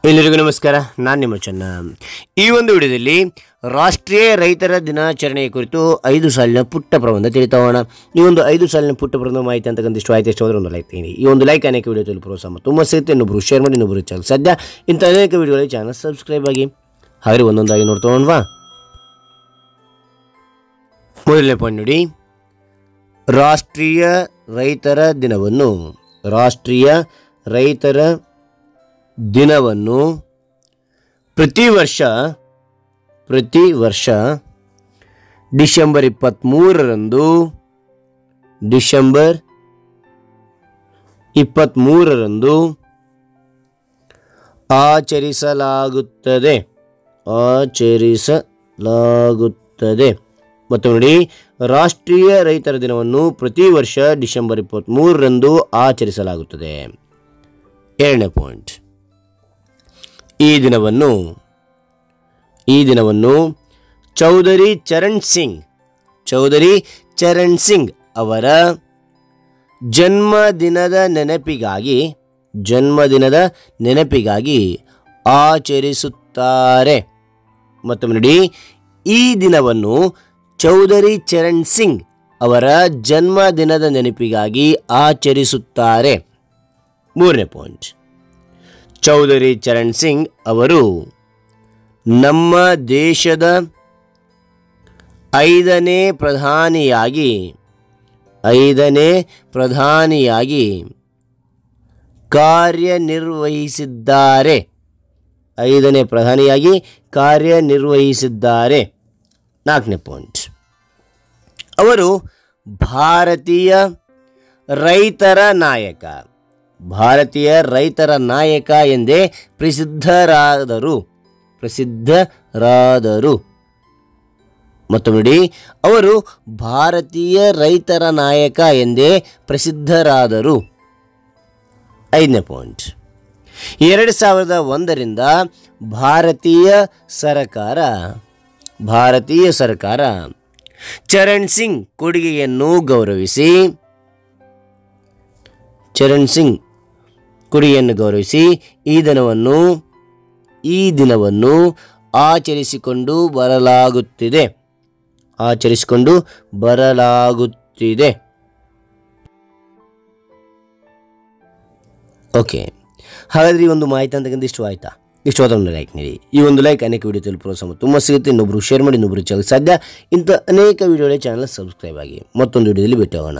ಎಲ್ಲರಿಗೂ ನಮಸ್ಕಾರ. ನಾನು ನಿಮ್ಮ ಚೆನ್ನ. ಈ ಒಂದು ವಿಡಿಯೋದಲ್ಲಿ ರಾಷ್ಟ್ರೀಯ ರೈತರ ದಿನಾಚರಣೆಯ ಕುರಿತು 5 ಸಾಲಿನ ಪುಟ್ಟ ಪ್ರಬಂಧ ತಿಳಿತಾವೋಣ. ಈ ಒಂದು 5 ಸಾಲಿನ ಪುಟ್ಟ ಪ್ರಬಂಧ ಮಾಹಿತಿ ಅಂತಕ್ಕಂಥ ಇಷ್ಟ ಆಯ್ತು ಇಷ್ಟವಾದ್ರೆ ಒಂದು ಲೈಕ್ ತೆಗಿ. ಈ ಒಂದು ಲೈಕ್ ಅನೇಕ ವಿಡಿಯೋ ಪ್ರೋತ್ಸಾಹ ತುಂಬ ಸಿಗುತ್ತೆ. ಇನ್ನೊಬ್ಬರು ಶೇರ್ ಮಾಡಿ, ಇನ್ನೊಬ್ಬರು ಚಾನಲ್ ಸದ್ಯ ಇಂಥ ಅನೇಕ ವಿಡಿಯೋಗಳಿಗೆ ಚಾನಲ್ ಸಬ್ಸ್ಕ್ರೈಬ್ ಆಗಿ. ಹಾಗೆ ಒಂದೊಂದಾಗಿ ನೋಡ್ತೋಣವಾ. ಮೊದಲನೇ ಪಾಯಿಂಟ್ ನೋಡಿ, ರಾಷ್ಟ್ರೀಯ ರೈತರ ದಿನವನ್ನು ಪ್ರತಿ ವರ್ಷ ಡಿಸೆಂಬರ್ 23ರಂದು ಆಚರಿಸಲಾಗುತ್ತದೆ. ಮತ್ತು ನೋಡಿ, ರಾಷ್ಟ್ರೀಯ ರೈತರ ದಿನವನ್ನು ಪ್ರತಿ ವರ್ಷ ಡಿಸೆಂಬರ್ 23ರಂದು ಆಚರಿಸಲಾಗುತ್ತದೆ. ಎರಡನೇ ಪಾಯಿಂಟ್, ಈ ದಿನವನ್ನು ಚೌಧರಿ ಚರಣ್ ಸಿಂಗ್ ಅವರ ಜನ್ಮದಿನದ ನೆನಪಿಗಾಗಿ ಆಚರಿಸುತ್ತಾರೆ. ಮತ್ತೊಮ್ಮೆ ನೋಡಿ, ಈ ದಿನವನ್ನು ಚೌಧರಿ ಚರಣ್ ಸಿಂಗ್ ಅವರ ಜನ್ಮದಿನದ ನೆನಪಿಗಾಗಿ ಆಚರಿಸುತ್ತಾರೆ. ಮೂರನೇ ಪಾಯಿಂಟ್, ಚೌಧರಿ ಚರಣ್ ಸಿಂಗ್ ಅವರು ನಮ್ಮ ದೇಶದ 5ನೇ ಪ್ರಧಾನಿಯಾಗಿ ಕಾರ್ಯನಿರ್ವಹಿಸಿದ್ದಾರೆ. ನಾಲ್ಕನೇ ಪಾಯಿಂಟ್, ಅವರು ಭಾರತೀಯ ರೈತರ ನಾಯಕ ಎಂದೇ ಪ್ರಸಿದ್ಧರಾದರು. ಮತ್ತು ನೋಡಿ, ಅವರು ಭಾರತೀಯ ರೈತರ ನಾಯಕ ಎಂದೇ ಪ್ರಸಿದ್ಧರಾದರು. ಐದನೇ ಪಾಯಿಂಟ್, 2001ರಿಂದ ಭಾರತೀಯ ಸರ್ಕಾರ ಚರಣ್ ಸಿಂಗ್ ಕೊಡುಗೆಯನ್ನು ಗೌರವಿಸಿ ಈ ದಿನವನ್ನು ಆಚರಿಸಿಕೊಂಡು ಬರಲಾಗುತ್ತಿದೆ. ಓಕೆ, ಹಾಗಾದರೆ ಈ ಒಂದು ಮಾಹಿತಿ ಅಂತಕ್ಕಂಥ ಇಷ್ಟವಾದ ಒಂದು ಲೈಕ್ ನೀಡಿ. ಈ ಒಂದು ಲೈಕ್ ಅನೇಕ ವಿಡಿಯೋ ಪ್ರೋತ್ಸಾಹ ತುಂಬ ಸಿಗುತ್ತೆ. ಇನ್ನೊಬ್ಬರು ಶೇರ್ ಮಾಡಿ, ಇನ್ನೊಬ್ಬರು ಚಾನಲ್ ಸದ್ಯ ಇಂಥ ಅನೇಕ ವಿಡಿಯೋಗಳಿಗೆ ಚಾನಲ್ ಸಬ್ಸ್ಕ್ರೈಬ್ ಆಗಿ. ಮತ್ತೊಂದು ವಿಡಿಯೋದಲ್ಲಿ ಭೇಟಿ ಆಗೋಣ.